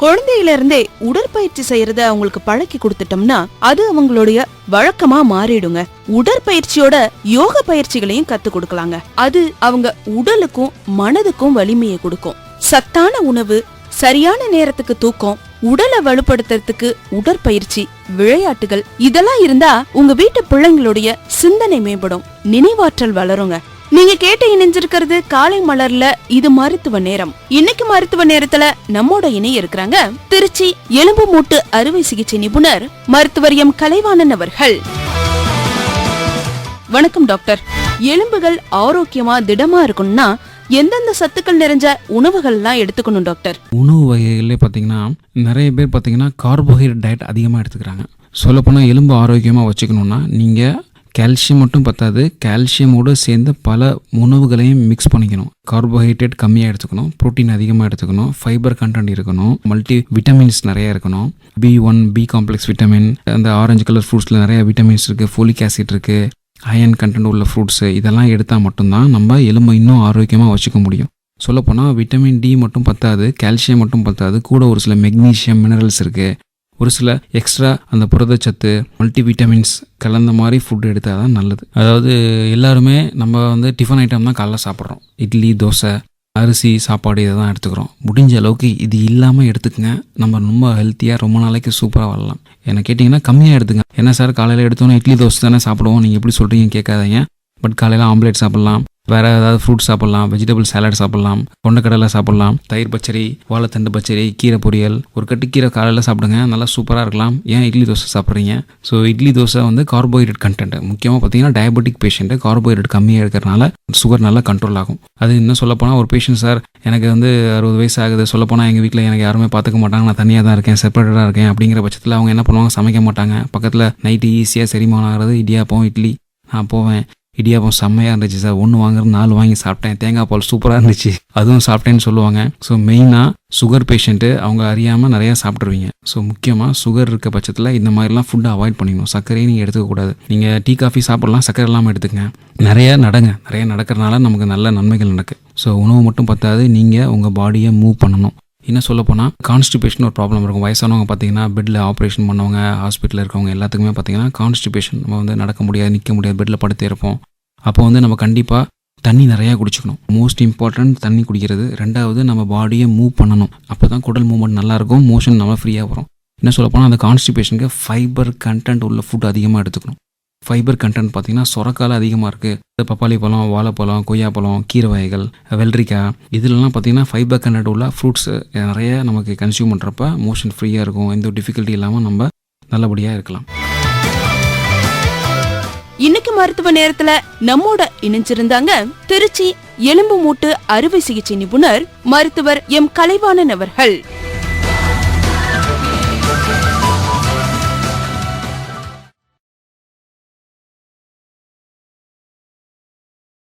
குழந்தையில இருந்தே உடற்பயிற்சி செய்யறத அவங்களுக்கு பழக்கி கொடுத்துட்டோம்னா அது அவங்களுடைய வழக்கமா மாறிடுங்க. உடற்பயிற்சியோட யோக பயிற்சிகளையும் கத்து கொடுக்கலாங்க. அது அவங்க உடலுக்கும் மனதுக்கும் வலிமையை கொடுக்கும். சத்தான உணவு, சரியான நேரத்துக்கு தூக்கம், உடலை வலுப்படுத்துறதுக்கு உடற்பயிற்சி, விளையாட்டுகள் இதெல்லாம் இருந்தா உங்க வீட்டு பிள்ளைங்களுடைய சிந்தனை மேம்படும், நினைவாற்றல் வளருங்க. நீங்க கேட்டு இணைஞ்சிருக்கிறது காலை மலர்ல. இது மருத்துவ நேரம். இன்னைக்கு மருத்துவ நேரத்துல நம்மோட இணைய இருக்கிறாங்க திருச்சி எலும்பு மூட்டு அறுவை சிகிச்சை நிபுணர் மருத்துவர் எம் கலைவாணன் அவர்கள். வணக்கம் டாக்டர். எலும்புகள் ஆரோக்கியமா திடமா இருக்கணும்னா எந்தெந்த சத்துக்கள் நிறைஞ்ச உணவுகள் எல்லாம் எடுத்துக்கணும் டாக்டர்? உணவு வகைகளே பார்த்தீங்கன்னா நிறைய பேர் பார்த்தீங்கன்னா கார்போஹைட்ரேட் டயட் அதிகமாக எடுத்துக்கிறாங்க. சொல்லப்போனால் எலும்பு ஆரோக்கியமாக வச்சுக்கணுன்னா நீங்கள் கால்சியம் மட்டும் பத்தாது, கால்சியமோடு சேர்ந்து பல உணவுகளையும் மிக்ஸ் பண்ணிக்கணும். கார்போஹைட்ரேட் கம்மியாக எடுத்துக்கணும், புரோட்டீன் அதிகமாக எடுத்துக்கணும், ஃபைபர் கண்டென்ட் இருக்கணும், மல்டி விட்டமின்ஸ் நிறைய இருக்கணும். B1 B காம்ப்ளெக்ஸ் விட்டமின், அந்த ஆரஞ்சு கலர் ஃப்ரூட்ஸில் நிறைய விட்டமின்ஸ் இருக்குது, ஃபோலிக் ஆசிட் இருக்குது, அயன் கண்டென்ட் உள்ள ஃப்ரூட்ஸு, இதெல்லாம் எடுத்தால் மட்டும்தான் நம்ம எலும்பை இன்னும் ஆரோக்கியமாக வச்சுக்க முடியும். சொல்லப்போனால் விட்டமின் D மட்டும் பத்தாது, கால்சியம் மட்டும் பத்தாது, கூட ஒரு சில மெக்னீஷியம் மினரல்ஸ் இருக்குது, ஒரு சில எக்ஸ்ட்ரா அந்த புரதச்சத்து மல்டி விட்டமின்ஸ் கலந்த மாதிரி ஃபுட் எடுத்தால் தான் நல்லது. அதாவது எல்லாருமே நம்ம டிஃபன் ஐட்டம் தான் காலைல சாப்பிட்றோம். இட்லி, தோசை, அரிசி, சாப்பாடு இதை தான் எடுத்துக்கிறோம். முடிஞ்ச அளவுக்கு இது இல்லாமல் எடுத்துக்கங்க. நம்ம ரொம்ப ஹெல்த்தியாக ரொம்ப நாளைக்கு சூப்பராக வரலாம். என்ன கேட்டிங்கன்னா கம்மியாக எடுத்துங்க. என்ன சார் காலையில் எடுத்தோன்னே இட்லி தோசை தானே சாப்பிடுவோம், நீங்கள் எப்படி சொல்கிறீங்க கேட்காதீங்க. பட் காலையில் ஆம்லேட் சாப்பிட்லாம், வேறு ஏதாவது ஃப்ரூட் சாப்பிட்லாம், வெஜிடபிள் சாலட் சாப்பிட்லாம், கொண்டக்கடலை சாப்பிட்லாம், தயிர் பச்சடி, வாழைத்தண்டு பச்சடி, கீரை பொரியல், ஒரு கட்டு கீரை காலையில் சாப்பிடுங்க, நல்லா சூப்பராக இருக்கலாம். ஏன் இட்லி தோசை சாப்பிட்றீங்க? So idli dosa carbohydrate content, முக்கியமாக பார்த்தீங்கன்னா டயபெட்டிக் பேஷண்ட்டு கார்போஹைட்ரேட் கம்மியாக இருக்கிறனால சுகர் நல்லா கண்ட்ரோல் ஆகும். அது இன்னும் சொல்லப்போனால் ஒரு பேஷண்ட், சார் எனக்கு 60 வயசு ஆகுது, சொல்லப்போனால் எங்கள் வீட்டில் எனக்கு யாருமே பார்த்துக்க மாட்டாங்க, நான் தனியாக தான் இருக்கேன், செப்பரேட்டாக இருக்கேன் அப்படிங்கிற பட்சத்தில் அவங்க என்ன பண்ணுவாங்க, சமைக்க மாட்டாங்க. பக்கத்தில் நைட்டு ஈஸியாக செரிமானம் ஆகிறது இடியாப்பம், இட்லி. நான் போவேன், இடியாப்பம் செம்மையாக இருந்துச்சு சார், 1 வாங்குறது 4 வாங்கி சாப்பிட்டேன், தேங்காய் பால் சூப்பராக இருந்துச்சு, அதுவும் சாப்பிட்டேன்னு சொல்லுவாங்க. ஸோ மெயினாக சுகர் பேஷண்ட்டு அவங்க அறியாமல் நிறையா சாப்பிட்ருவீங்க. ஸோ முக்கியமாக சுகர் இருக்க பட்சத்தில் இந்த மாதிரிலாம் ஃபுட்டை அவாய்ட் பண்ணிக்கணும். சர்க்கரையை நீங்கள் எடுத்துக்கக்கூடாது. நீங்கள் டீ காஃபி சாப்பிட்லாம், சர்க்கரை இல்லாமல் எடுத்துக்கங்க. நிறைய நடக்கிறனால நமக்கு நல்ல நன்மைகள் நடக்கு. ஸோ உணவு மட்டும் பத்தாது, நீங்கள் உங்கள் பாடியை மூவ் பண்ணணும். என்ன சொல்ல போனால் கான்ஸ்டிபேஷன் ஒரு ப்ராப்ளம் இருக்கும். வயசானவங்க பார்த்தீங்கன்னா பெட்டில் ஆப்ரேஷன் பண்ணவங்க, ஹாஸ்பிட்டலில் இருக்கவங்க எல்லாத்துக்குமே பார்த்தீங்கன்னா கான்ஸ்டிபேஷன், நம்ம நடக்க முடியாது, நிற்க முடியாது, பெட்டில் படுத்தே இருப்போம். அப்போ நம்ம கண்டிப்பாக தண்ணி நிறையா குடிச்சிக்கணும். மோஸ்ட் இம்பார்ட்டன்ட் தண்ணி குடிக்கிறது. 2வது நம்ம பாடியை மூவ் பண்ணணும். அப்போ தான் குடல் மூவ்மெண்ட் நல்லாயிருக்கும், மோஷன் நல்லா ஃப்ரீயாக வரும். என்ன சொல்ல போனால் அந்த கான்ஸ்டிபேஷனுக்கு ஃபைபர் கண்டென்ட் உள்ள ஃபுட் அதிகமாக எடுத்துக்கணும். ஃபைபர் கண்டென்ட் பார்த்திங்கன்னா சொரக்கால அதிகமாக இருக்குது. பப்பாளி பழம், வாழைப்பழம், கொய்யாப்பழம், கீரை வகைகள், வெள்ளரிக்காய், இதிலலாம் பார்த்திங்கன்னா ஃபைபர் கண்டென்ட் உள்ள ஃப்ரூட்ஸ் நிறைய நமக்கு கன்சியூம் பண்ணுறப்ப மோஷன் ஃப்ரீயாக இருக்கும். எந்த டிஃபிகல்ட்டி இல்லாமல் நம்ம நல்லபடியாக இருக்கலாம். இன்னைக்கு மருத்துவ நேரத்துல நம்மோட இணைஞ்சிருந்தாங்க திருச்சி எலும்பு மூட்டு அறுவை சிகிச்சை நிபுணர் மருத்துவர் எம் கலைவாணன் அவர்கள்.